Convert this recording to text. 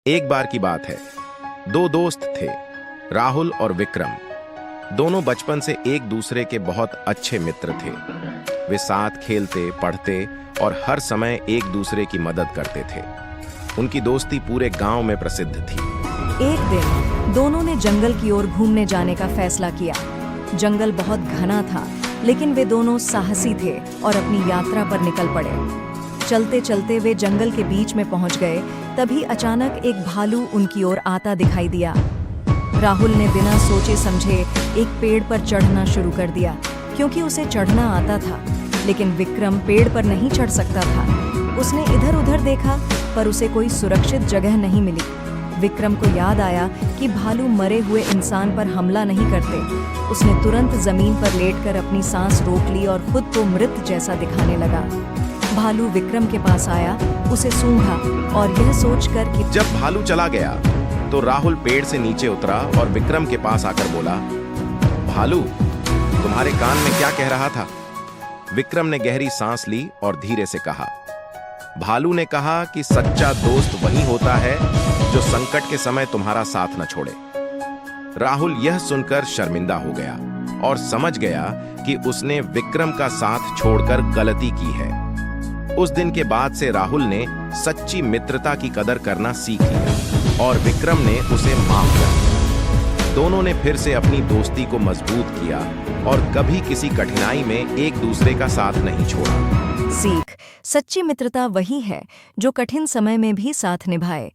एक बार की बात है। दो दोस्त थे, राहुल और विक्रम। दोनों बचपन से एक दूसरे के बहुत अच्छे मित्र थे। वे साथ खेलते, पढ़ते और हर समय एक दूसरे की मदद करते थे। उनकी दोस्ती पूरे गांव में प्रसिद्ध थी। एक दिन दोनों ने जंगल की ओर घूमने जाने का फैसला किया। जंगल बहुत घना था, लेकिन वे दोनों साहसी थे और अपनी यात्रा पर निकल पड़े। चलते चलते वे जंगल के बीच में पहुंच गए। तभी अचानक एक भालू उनकी ओर आता दिखाई दिया। राहुल ने बिना सोचे समझे एक पेड़ पर चढ़ना शुरू कर दिया, क्योंकि उसे चढ़ना आता था। लेकिन विक्रम पेड़ पर नहीं चढ़ सकता था। उसने इधर उधर देखा, पर उसे कोई सुरक्षित जगह नहीं मिली। विक्रम को याद आया कि भालू मरे हुए इंसान पर हमला नहीं करते। उसने तुरंत जमीन पर लेटकर अपनी सांस रोक ली और खुद को मृत जैसा दिखाने लगा। भालू विक्रम के पास आया, उसे सूंघा और यह सोचकर कि जब भालू चला गया तो राहुल पेड़ से नीचे उतरा और विक्रम के पास आकर बोला, भालू, तुम्हारे कान में क्या कह रहा था? विक्रम ने गहरी सांस ली और धीरे से कहा। भालू ने कहा कि सच्चा दोस्त वही होता है जो संकट के समय तुम्हारा साथ न छोड़े। राहुल यह सुनकर शर्मिंदा हो गया और समझ गया कि उसने विक्रम का साथ छोड़कर गलती की है। उस दिन के बाद से राहुल ने सच्ची मित्रता की कदर करना सीख लिया और विक्रम ने उसे माफ कर दिया। दोनों ने फिर से अपनी दोस्ती को मजबूत किया और कभी किसी कठिनाई में एक दूसरे का साथ नहीं छोड़ा। सीख, सच्ची मित्रता वही है जो कठिन समय में भी साथ निभाए।